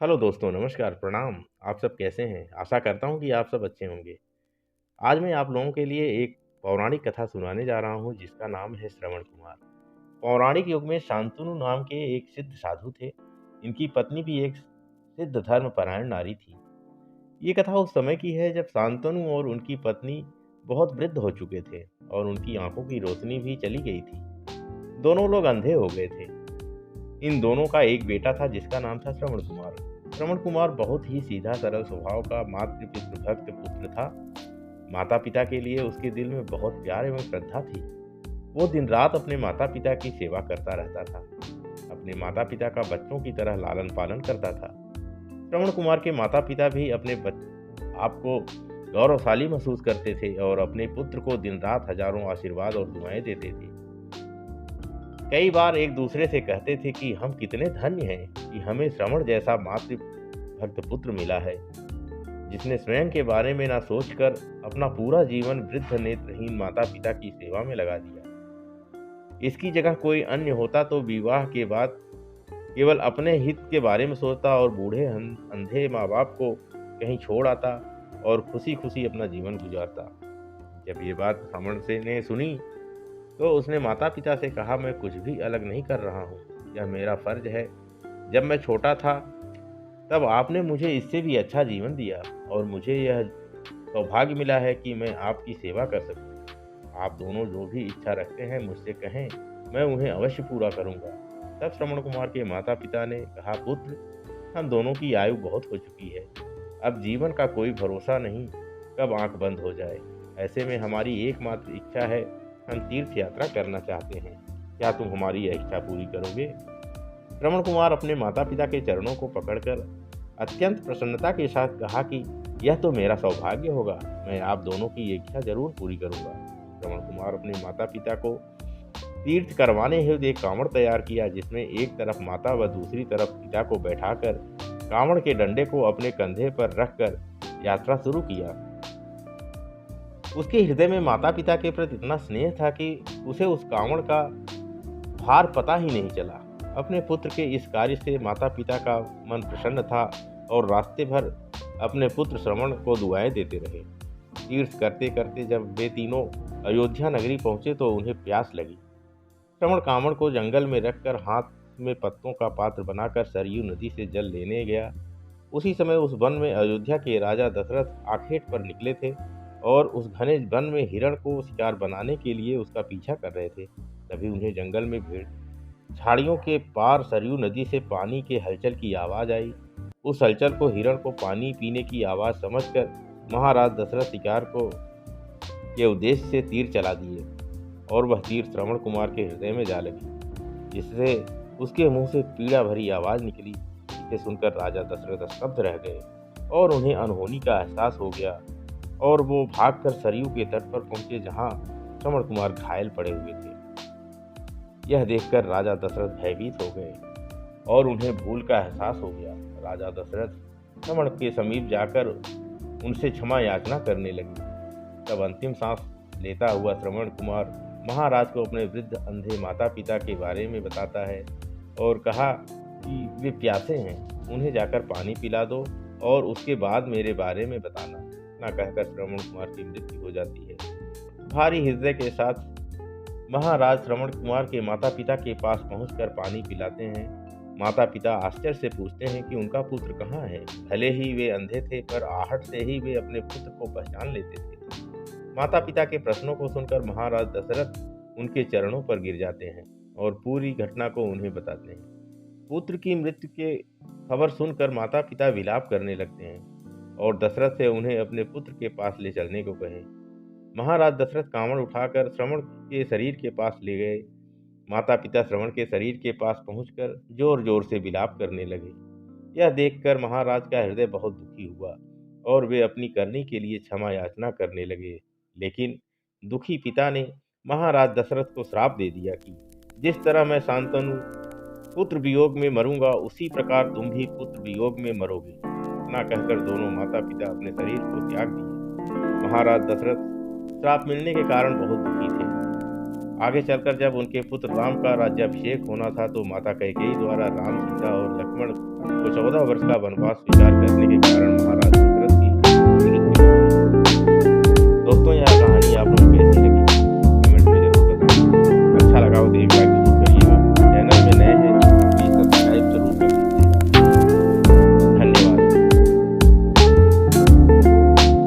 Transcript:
Hello दोस्तों, नमस्कार, प्रणाम। आप सब कैसे हैं? आशा करता हूँ कि आप सब अच्छे होंगे। आज मैं आप लोगों के लिए एक पौराणिक कथा सुनाने जा रहा हूँ जिसका नाम है श्रवण कुमार। पौराणिक युग में शांतनु नाम के एक सिद्ध साधु थे। इनकी पत्नी भी एक सिद्ध धर्मपरायण नारी थी। ये कथा उस समय की है जब शांतनु और उनकी पत्नी बहुत वृद्ध हो चुके थे और उनकी आंखों की रोशनी भी चली गई थी। दोनों लोग अंधे हो गए थे। इन दोनों का एक बेटा था जिसका नाम था श्रवण कुमार। श्रवण कुमार बहुत ही सीधा सरल स्वभाव का मातृ पितृभक्त पुत्र था। माता पिता के लिए उसके दिल में बहुत प्यार एवं श्रद्धा थी। वो दिन रात अपने माता पिता की सेवा करता रहता था। अपने माता पिता का बच्चों की तरह लालन पालन करता था। श्रवण कुमार के माता पिता भी अपने आप को गौरवशाली महसूस करते थे और अपने पुत्र को दिन रात हजारों आशीर्वाद और दुआएं देते थे। कई बार एक दूसरे से कहते थे कि हम कितने धन्य हैं कि हमें श्रवण जैसा मातृ भक्त पुत्र मिला है, जिसने स्वयं के बारे में ना सोचकर अपना पूरा जीवन वृद्ध नेत्रहीन माता पिता की सेवा में लगा दिया। इसकी जगह कोई अन्य होता तो विवाह के बाद केवल अपने हित के बारे में सोचता और बूढ़े अंधे माँ बाप को कहीं छोड़ आता और खुशी खुशी अपना जीवन गुजारता। जब ये बात श्रवण से ने सुनी तो उसने माता पिता से कहा, मैं कुछ भी अलग नहीं कर रहा हूँ, यह मेरा फर्ज है। जब मैं छोटा था तब आपने मुझे इससे भी अच्छा जीवन दिया और मुझे यह सौभाग्य मिला है कि मैं आपकी सेवा कर सकूं। आप दोनों जो भी इच्छा रखते हैं मुझसे कहें, मैं उन्हें अवश्य पूरा करूंगा। तब श्रवण कुमार के माता पिता ने कहा, पुत्र, हम दोनों की आयु बहुत हो चुकी है। अब जीवन का कोई भरोसा नहीं, कब आंख बंद हो जाए। ऐसे में हमारी एकमात्र इच्छा है, हम तीर्थ यात्रा करना चाहते हैं। क्या तुम हमारी यह इच्छा पूरी करोगे? श्रवण कुमार अपने माता पिता के चरणों को पकड़कर अत्यंत प्रसन्नता के साथ कहा कि यह तो मेरा सौभाग्य होगा, मैं आप दोनों की ये इच्छा जरूर पूरी करूंगा। श्रवण कुमार अपने माता पिता को तीर्थ करवाने हेतु एक कांवड़ तैयार किया, जिसमें एक तरफ माता व दूसरी तरफ पिता को बैठाकर कांवड़ के डंडे को अपने कंधे पर रखकर यात्रा शुरू किया। उसके हृदय में माता पिता के प्रति इतना स्नेह था कि उसे उस कांवड़ का भार पता ही नहीं चला। अपने पुत्र के इस कार्य से माता पिता का मन प्रसन्न था और रास्ते भर अपने पुत्र श्रवण को दुआएं देते रहे। तीर्थ करते करते जब वे तीनों अयोध्या नगरी पहुंचे तो उन्हें प्यास लगी। श्रवण कांवड़ को जंगल में रखकर हाथ में पत्तों का पात्र बनाकर सरयू नदी से जल लेने गया। उसी समय उस वन में अयोध्या के राजा दशरथ आखेट पर निकले थे और उस घने वन में हिरण को शिकार बनाने के लिए उसका पीछा कर रहे थे। तभी उन्हें जंगल में भीड़ झाड़ियों के पार सरयू नदी से पानी के हलचल की आवाज आई। उस हलचल को हिरण को पानी पीने की आवाज समझकर महाराज दशरथ शिकार को के उद्देश्य से तीर चला दिए और वह तीर श्रवण कुमार के हृदय में जा लगी, जिससे उसके मुंह से पीड़ा भरी आवाज निकली। इसे सुनकर राजा दशरथ स्तब्ध रह गए और उन्हें अनहोनी का एहसास हो गया और वो भागकर सरयू के तट पर पहुंचे, जहां श्रवण कुमार घायल पड़े हुए थे। यह देखकर राजा दशरथ भयभीत हो गए और उन्हें भूल का एहसास हो गया। राजा दशरथ श्रवण के समीप जाकर उनसे क्षमा याचना करने लगे। तब अंतिम सांस लेता हुआ श्रवण कुमार महाराज को अपने वृद्ध अंधे माता पिता के बारे में बताता है और कहा कि वे प्यासे हैं, उन्हें जाकर पानी पिला दो और उसके बाद मेरे बारे में बताना। ना कहकर श्रवण कुमार की मृत्यु हो जाती है। भारी हृदय के साथ महाराज श्रवण कुमार के माता पिता के पास पहुंचकर पानी पिलाते हैं। माता पिता आश्चर्य से पूछते हैं कि उनका पुत्र कहाँ है। भले ही वे अंधे थे, पर आहट से ही वे अपने पुत्र को पहचान लेते थे। माता पिता के प्रश्नों को सुनकर महाराज दशरथ उनके चरणों पर गिर जाते हैं और पूरी घटना को उन्हें बताते हैं। पुत्र की मृत्यु के खबर सुनकर माता पिता विलाप करने लगते हैं और दशरथ से उन्हें अपने पुत्र के पास ले चलने को कहे। महाराज दशरथ कांवड़ उठाकर श्रवण के शरीर के पास ले गए। माता पिता श्रवण के शरीर के पास पहुंचकर जोर जोर से विलाप करने लगे। यह देखकर महाराज का हृदय बहुत दुखी हुआ और वे अपनी करनी के लिए क्षमा याचना करने लगे। लेकिन दुखी पिता ने महाराज दशरथ को श्राप दे दिया कि जिस तरह मैं शांतनु पुत्र वियोग में मरूंगा, उसी प्रकार तुम भी पुत्र वियोग में मरोगे। इतना कहकर दोनों माता पिता अपने शरीर को त्याग दिए। महाराज दशरथ श्राप मिलने के कारण बहुत दुखी थे। आगे चलकर जब उनके पुत्र राम का राज्याभिषेक होना था तो माता कैकेयी द्वारा राम, सीता और लक्ष्मण को 14 वर्ष का वनवास स्वीकार करने के कारण